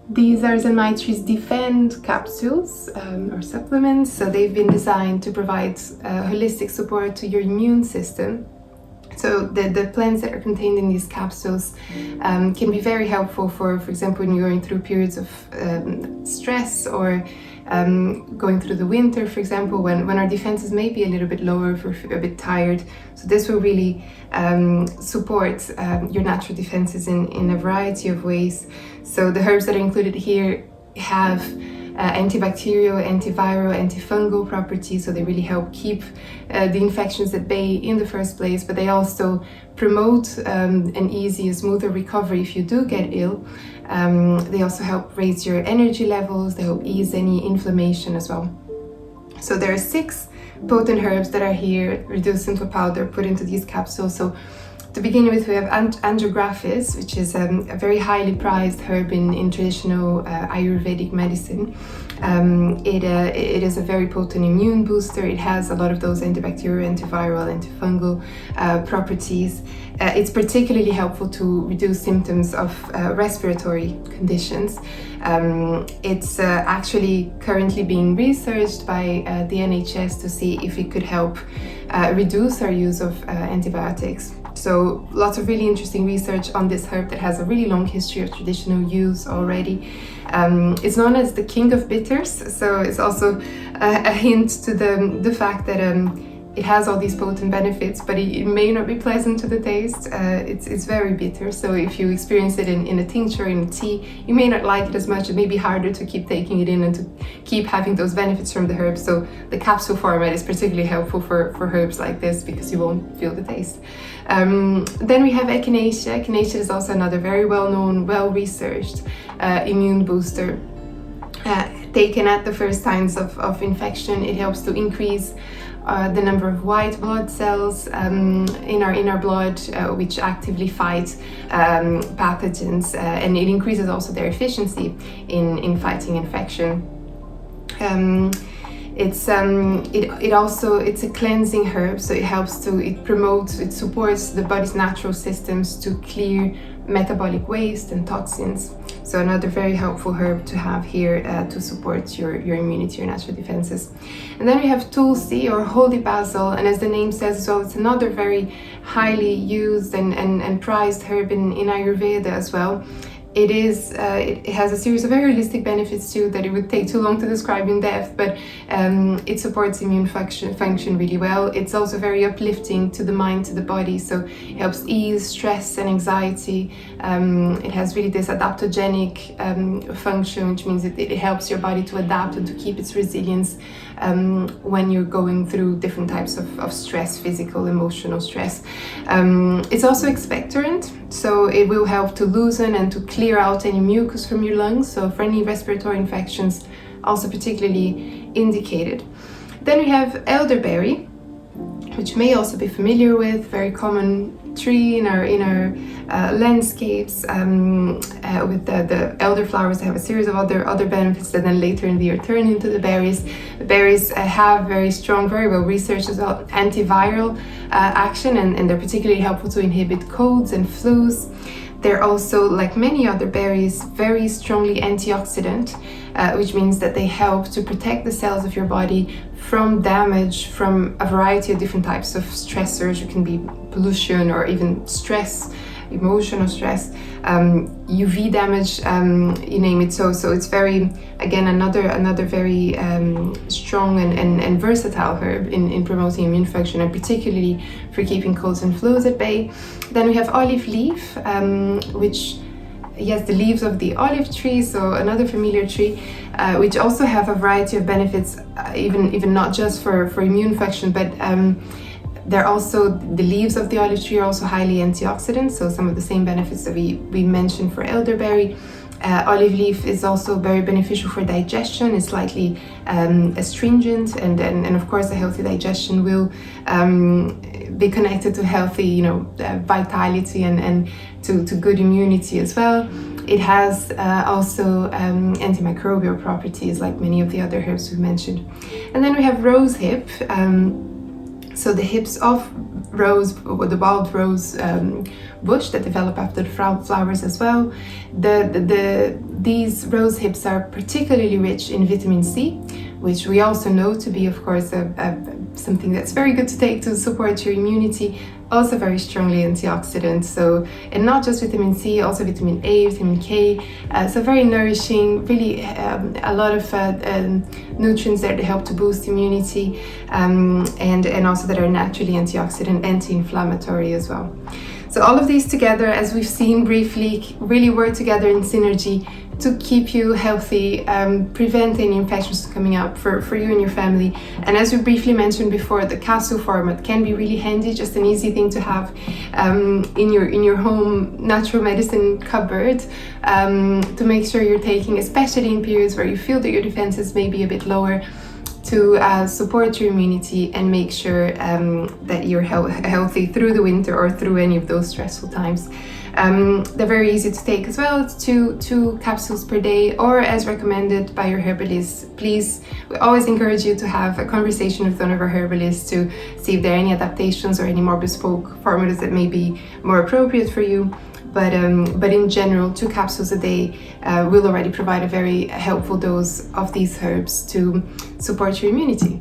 These are Zen Maitri's Defend capsules or supplements. So they've been designed to provide holistic support to your immune system. So the plants that are contained in these capsules can be very helpful for example, when you're going through periods of stress or going through the winter, for example, when our defenses may be a little bit lower, if we're a bit tired. So this will really support your natural defenses in a variety of ways. So the herbs that are included here have antibacterial, antiviral, antifungal properties, so they really help keep the infections at bay in the first place, but they also promote an easier, smoother recovery if you do get ill. They also help raise your energy levels, they help ease any inflammation as well. So there are 6 potent herbs that are here, reduced into powder, put into these capsules. So to begin with, we have andrographis, which is a very highly prized herb in traditional Ayurvedic medicine. It is a very potent immune booster. It has a lot of those antibacterial, antiviral, antifungal properties. It's particularly helpful to reduce symptoms of respiratory conditions. It's actually currently being researched by the NHS to see if it could help reduce our use of antibiotics. So lots of really interesting research on this herb that has a really long history of traditional use already. It's known as the king of bitters, so it's also a hint to the fact that it has all these potent benefits, but it may not be pleasant to the taste. It's very bitter, so if you experience it in a tincture, in a tea, you may not like it as much. It may be harder to keep taking it in and to keep having those benefits from the herbs. So the capsule format is particularly helpful for herbs like this because you won't feel the taste. Then we have echinacea. Echinacea is also another very well-known, well-researched immune booster. Taken at the first signs of infection, it helps to increase the number of white blood cells in our blood, which actively fight pathogens, and it increases also their efficiency in fighting infection. It's a cleansing herb, so it supports the body's natural systems to clear metabolic waste and toxins. So another very helpful herb to have here to support your immunity, your natural defenses. And then we have tulsi or holy basil, and as the name says as well, it's another very highly used and prized herb in Ayurveda as well. It has a series of very holistic benefits too that it would take too long to describe in depth, but it supports immune function really well. It's also very uplifting to the mind, to the body, so it helps ease stress and anxiety. It has really this adaptogenic function, which means it helps your body to adapt and to keep its resilience when you're going through different types of stress, physical, emotional stress. It's also expectorant, so it will help to loosen and to clear out any mucus from your lungs, so for any respiratory infections, also particularly indicated. Then we have elderberry, which you may also be familiar with, very common tree in our landscapes, with the elderflowers. They have a series of other benefits that then later in the year turn into the berries. The berries have very strong, very well researched as well, antiviral action, and they're particularly helpful to inhibit colds and flus. They're also, like many other berries, very strongly antioxidant, which means that they help to protect the cells of your body from damage from a variety of different types of stressors. It can be pollution or even stress, emotional stress, UV damage, you name it. So it's very, again, another very strong and versatile herb in promoting immune function, and particularly for keeping colds and flus at bay. Then we have olive leaf, which, yes, the leaves of the olive tree, so another familiar tree, which also have a variety of benefits, even not just for immune function, but they're also, the leaves of the olive tree are also highly antioxidant, so some of the same benefits that we mentioned for elderberry. Olive leaf is also very beneficial for digestion. It's slightly astringent, and of course a healthy digestion will be connected to healthy, vitality and to good immunity as well. It has also antimicrobial properties like many of the other herbs we mentioned. And then we have rose hip. So the hips of rose, or the wild rose bush that develop after the flowers as well. The these rose hips are particularly rich in vitamin C, which we also know to be, of course, something that's very good to take to support your immunity. Also very strongly antioxidant, so, and not just vitamin C, also vitamin A, vitamin K, so very nourishing, really a lot of nutrients there that help to boost immunity, and also that are naturally antioxidant, anti-inflammatory as well. So all of these together, as we've seen briefly, really work together in synergy to keep you healthy, prevent any infections coming up for you and your family. And as we briefly mentioned before, the capsule format can be really handy, just an easy thing to have in your home natural medicine cupboard, to make sure you're taking, especially in periods where you feel that your defenses may be a bit lower, to support your immunity and make sure that you're healthy through the winter or through any of those stressful times. They're very easy to take as well. It's two capsules per day, or as recommended by your herbalist. Please, we always encourage you to have a conversation with one of our herbalists to see if there are any adaptations or any more bespoke formulas that may be more appropriate for you. But in general, 2 capsules a day will already provide a very helpful dose of these herbs to support your immunity.